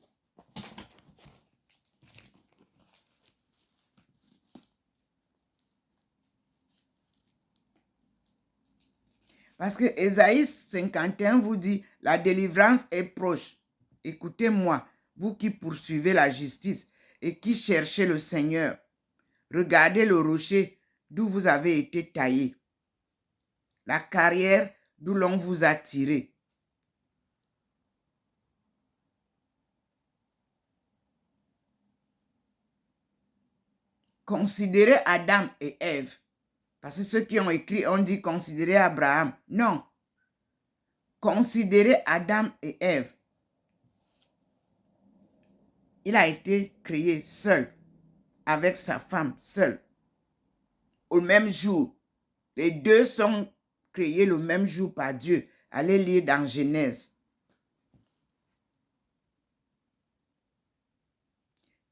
Parce que Ésaïe 51 vous dit, la délivrance est proche. Écoutez-moi, vous qui poursuivez la justice et qui cherchez le Seigneur. Regardez le rocher d'où vous avez été taillé, la carrière d'où l'on vous a tiré. Considérez Adam et Ève. Parce que ceux qui ont écrit ont dit considérez Abraham. Non. Considérez Adam et Ève. Il a été créé seul, avec sa femme seule, au même jour. Les deux sont créés le même jour par Dieu. Allez lire dans Genèse.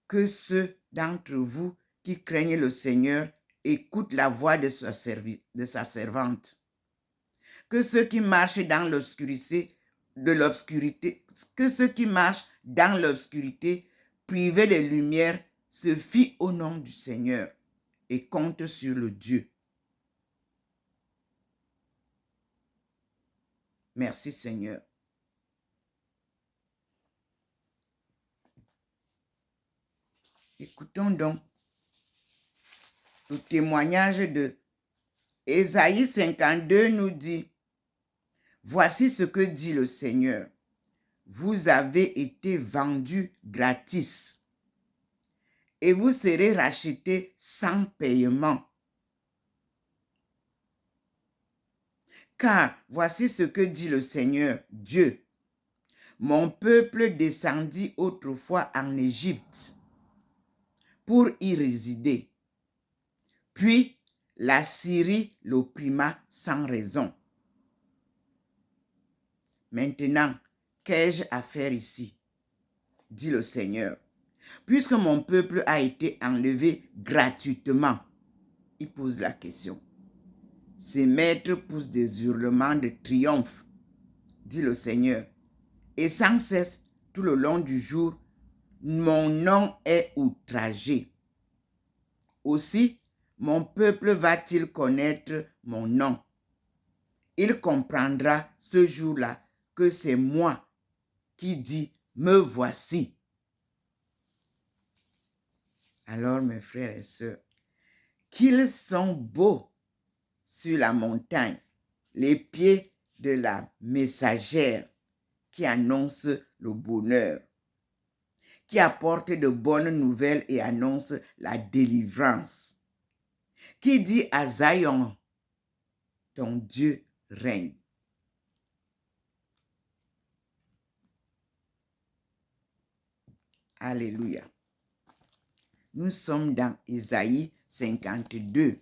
Que ceux d'entre vous qui craignent le Seigneur écoutent la voix de sa servante. que ceux qui marchent dans l'obscurité, que ceux qui marchent dans l'obscurité, privés de lumière, se fient au nom du Seigneur et comptent sur le Dieu. Merci Seigneur. Écoutons donc le témoignage de Ésaïe 52 nous dit, « Voici ce que dit le Seigneur. Vous avez été vendus gratis et vous serez rachetés sans paiement. Car voici ce que dit le Seigneur, Dieu. Mon peuple descendit autrefois en Égypte pour y résider. Puis la Syrie l'opprima sans raison. Maintenant, qu'ai-je à faire ici? Dit le Seigneur. Puisque mon peuple a été enlevé gratuitement, il pose la question. Ses maîtres poussent des hurlements de triomphe, dit le Seigneur. Et sans cesse, tout le long du jour, mon nom est outragé. Aussi, mon peuple va-t-il connaître mon nom? Il comprendra ce jour-là que c'est moi qui dis, me voici. Alors, mes frères et sœurs, qu'ils sont beaux sur la montagne, les pieds de la messagère qui annonce le bonheur, qui apporte de bonnes nouvelles et annonce la délivrance, qui dit à Zion, ton Dieu règne. Alléluia. Nous sommes dans Ésaïe 52.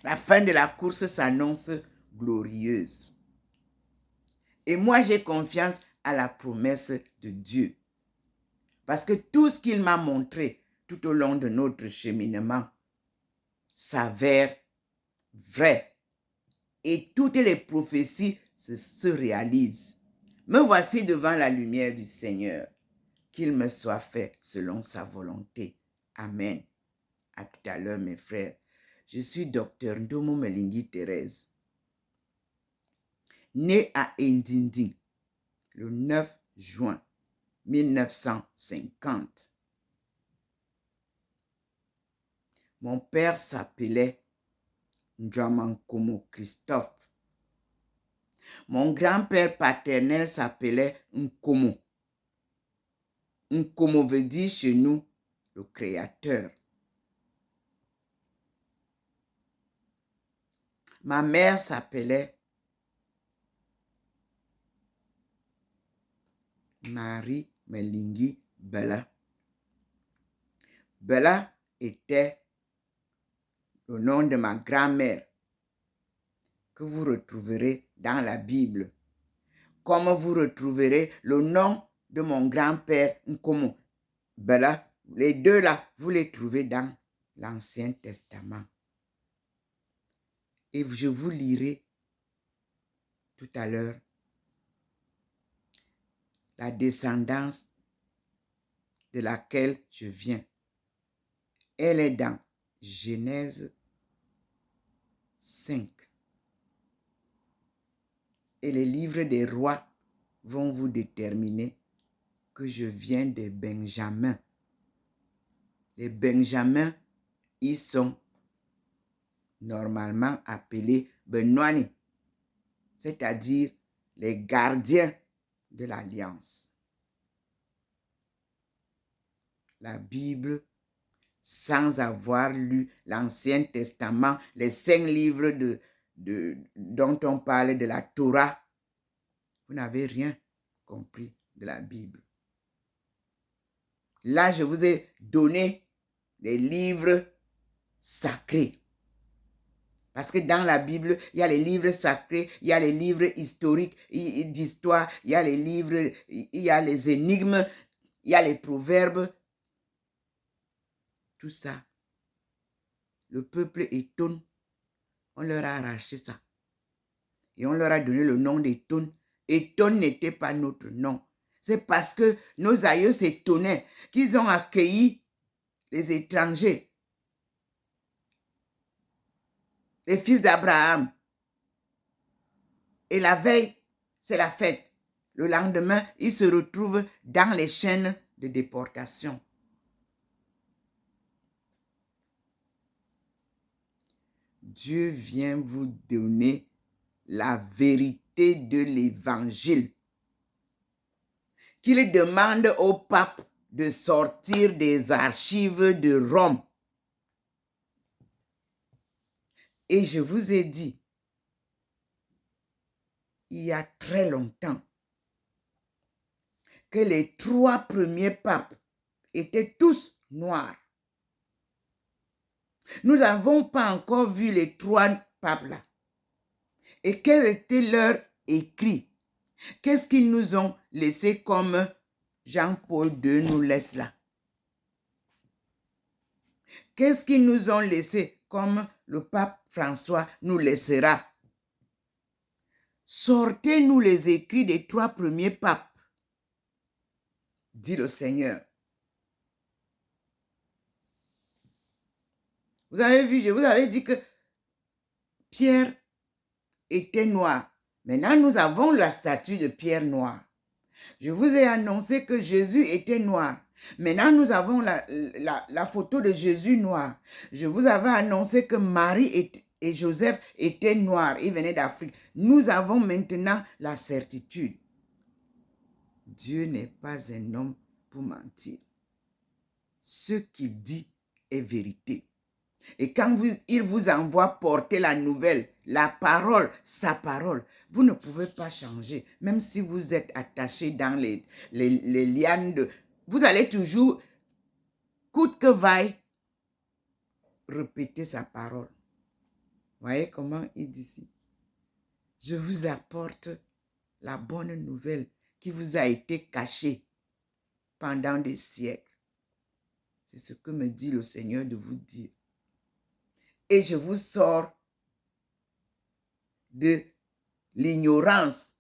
La fin de la course s'annonce glorieuse. Et moi, j'ai confiance à la promesse de Dieu. Parce que tout ce qu'il m'a montré tout au long de notre cheminement s'avère vrai. Et toutes les prophéties se réalisent. Me voici devant la lumière du Seigneur. Qu'il me soit fait selon sa volonté. Amen. À tout à l'heure, mes frères. Je suis Dr Ndomo Melingi Thérèse. Né à Ndindi le 9 juin 1950. Mon père s'appelait Ndjamankomo Christophe. Mon grand-père paternel s'appelait Nkomo. Nkomo veut dire chez nous le Créateur. Ma mère s'appelait Marie Melingi Bella. Bella était le nom de ma grand-mère que vous retrouverez dans la Bible. Comme vous retrouverez le nom de mon grand-père Nkomo Bella. Les deux là, vous les trouvez dans l'Ancien Testament. Et je vous lirai tout à l'heure la descendance de laquelle je viens. Elle est dans Genèse 5. Et les livres des rois vont vous déterminer que je viens de Benjamin. Les Benjamins, ils sont normalement appelés Benouani, c'est-à-dire les gardiens de l'Alliance. La Bible, sans avoir lu l'Ancien Testament, les 5 livres dont on parle de la Torah, vous n'avez rien compris de la Bible. Là, je vous ai donné les livres sacrés. Parce que dans la Bible, il y a les livres sacrés, il y a les livres historiques d'histoire, il y a les livres, il y a les énigmes, il y a les proverbes. Tout ça, le peuple étonne. On leur a arraché ça. Et on leur a donné le nom d'Éton. Éton n'était pas notre nom. C'est parce que nos aïeux s'étonnaient qu'ils ont accueilli les étrangers, les fils d'Abraham. Et la veille, c'est la fête. Le lendemain, ils se retrouvent dans les chaînes de déportation. Dieu vient vous donner la vérité de l'évangile. Qu'il demande au pape de sortir des archives de Rome. Et je vous ai dit, il y a très longtemps, que les 3 premiers papes étaient tous noirs. Nous n'avons pas encore vu les 3 papes-là. Et quels étaient leurs écrits? Qu'est-ce qu'ils nous ont laissé comme Jean-Paul II nous laisse là? Qu'est-ce qu'ils nous ont laissé comme le pape François nous laissera? Sortez-nous les écrits des 3 premiers papes, dit le Seigneur. Vous avez vu, je vous avais dit que Pierre était noir. Maintenant, nous avons la statue de Pierre noir. Je vous ai annoncé que Jésus était noir. Maintenant, nous avons la photo de Jésus noir. Je vous avais annoncé que Marie et Joseph étaient noirs. Ils venaient d'Afrique. Nous avons maintenant la certitude. Dieu n'est pas un homme pour mentir. Ce qu'il dit est vérité. Et quand il vous envoie porter la nouvelle, la parole, sa parole, vous ne pouvez pas changer. Même si vous êtes attaché dans les lianes de... Vous allez toujours, coûte que vaille, répéter sa parole. Voyez comment il dit ici? Je vous apporte la bonne nouvelle qui vous a été cachée pendant des siècles. C'est ce que me dit le Seigneur de vous dire. Et je vous sors de l'ignorance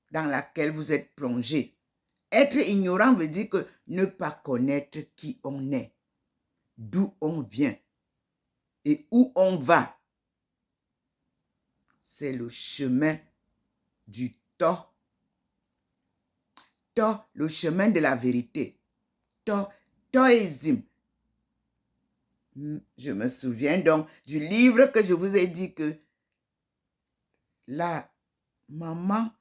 dans laquelle vous êtes plongé. Être ignorant veut dire que ne pas connaître qui on est, d'où on vient et où on va. C'est le chemin du tort. Tort, le chemin de la vérité. Toisme. Je me souviens donc du livre que je vous ai dit que la maman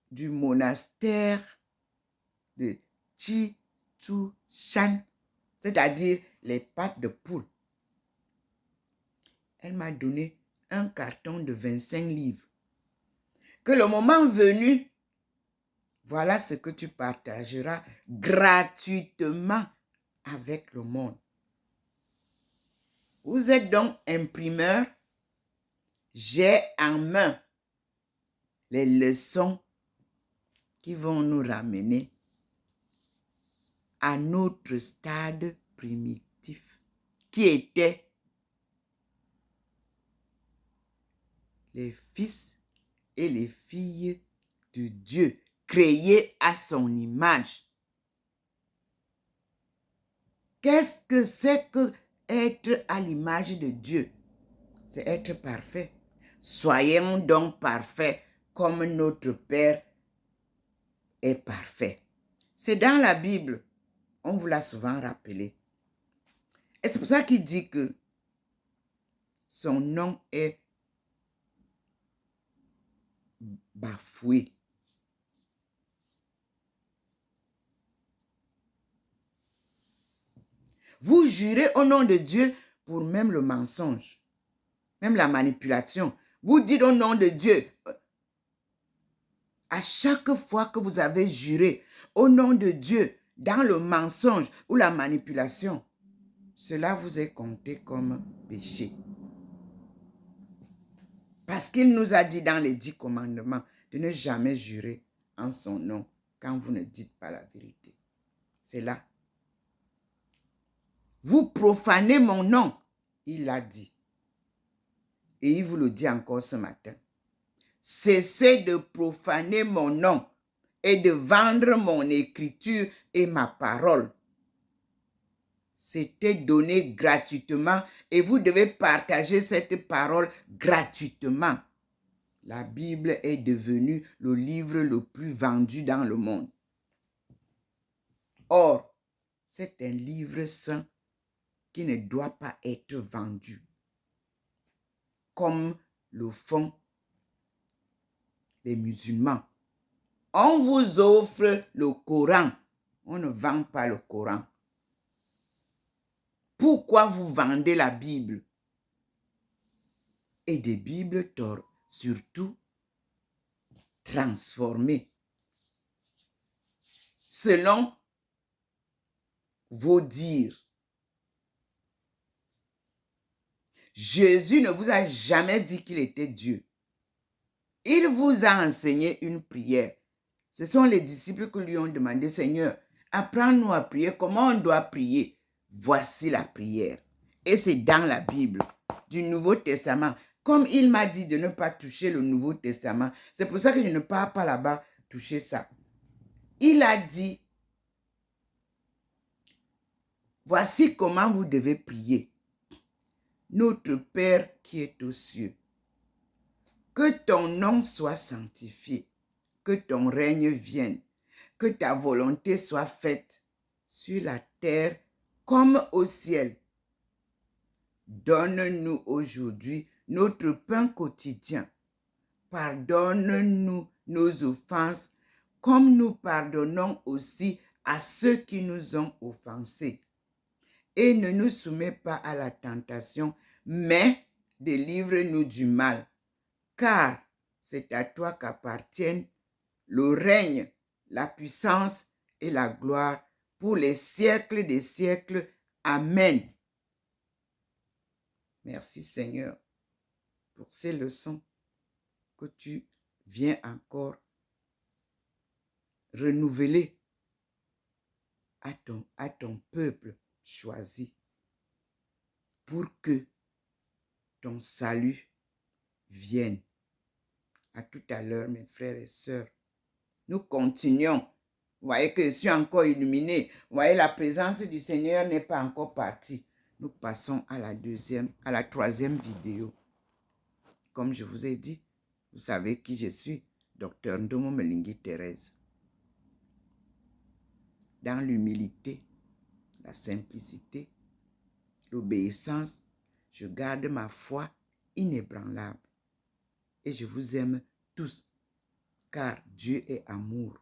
du monastère de Chi-Tzu-Shan, c'est-à-dire les pattes de poule, elle m'a donné un carton de 25 livres. Que le moment venu, voilà ce que tu partageras gratuitement avec le monde. Vous êtes donc imprimeur. J'ai en main les leçons qui vont nous ramener à notre stade primitif, qui était les fils et les filles de Dieu, créés à son image. Qu'est-ce que c'est que être à l'image de Dieu? C'est être parfait. Soyons donc parfaits comme notre Père est parfait. C'est dans la Bible. On vous l'a souvent rappelé. Et c'est pour ça qu'il dit que son nom est bafoué. Vous jurez au nom de Dieu pour même le mensonge, même la manipulation. Vous dites au nom de Dieu. À chaque fois que vous avez juré au nom de Dieu dans le mensonge ou la manipulation, cela vous est compté comme péché. Parce qu'il nous a dit dans les 10 commandements de ne jamais jurer en son nom quand vous ne dites pas la vérité. C'est là. Vous profanez mon nom, il l'a dit. Et il vous le dit encore ce matin. Cessez de profaner mon nom et de vendre mon écriture et ma parole. C'était donné gratuitement et vous devez partager cette parole gratuitement. La Bible est devenue le livre le plus vendu dans le monde. Or, c'est un livre saint qui ne doit pas être vendu, comme le font les musulmans. On vous offre le Coran, on ne vend pas le Coran. Pourquoi vous vendez la Bible? Et des Bibles surtout transformées selon vos dires. Jésus ne vous a jamais dit qu'il était Dieu. Il vous a enseigné une prière. Ce sont les disciples qui lui ont demandé, Seigneur, apprends-nous à prier. Comment on doit prier? Voici la prière. Et c'est dans la Bible du Nouveau Testament. Comme il m'a dit de ne pas toucher le Nouveau Testament, c'est pour ça que je ne pars pas là-bas toucher ça. Il a dit, voici comment vous devez prier. Notre Père qui est aux cieux, que ton nom soit sanctifié, que ton règne vienne, que ta volonté soit faite sur la terre comme au ciel. Donne-nous aujourd'hui notre pain quotidien. Pardonne-nous nos offenses, comme nous pardonnons aussi à ceux qui nous ont offensés. Et ne nous soumets pas à la tentation, mais délivre-nous du mal. Car c'est à toi qu'appartiennent le règne, la puissance et la gloire pour les siècles des siècles. Amen. Merci Seigneur pour ces leçons que tu viens encore renouveler à ton peuple choisi pour que ton salut vienne. À tout à l'heure, mes frères et sœurs. Nous continuons. Vous voyez que je suis encore illuminé. Vous voyez, la présence du Seigneur n'est pas encore partie. Nous passons à la troisième vidéo. Comme je vous ai dit, vous savez qui je suis, Dr Ndomo Melingi Thérèse. Dans l'humilité, la simplicité, l'obéissance, je garde ma foi inébranlable. Et je vous aime tous, car Dieu est amour.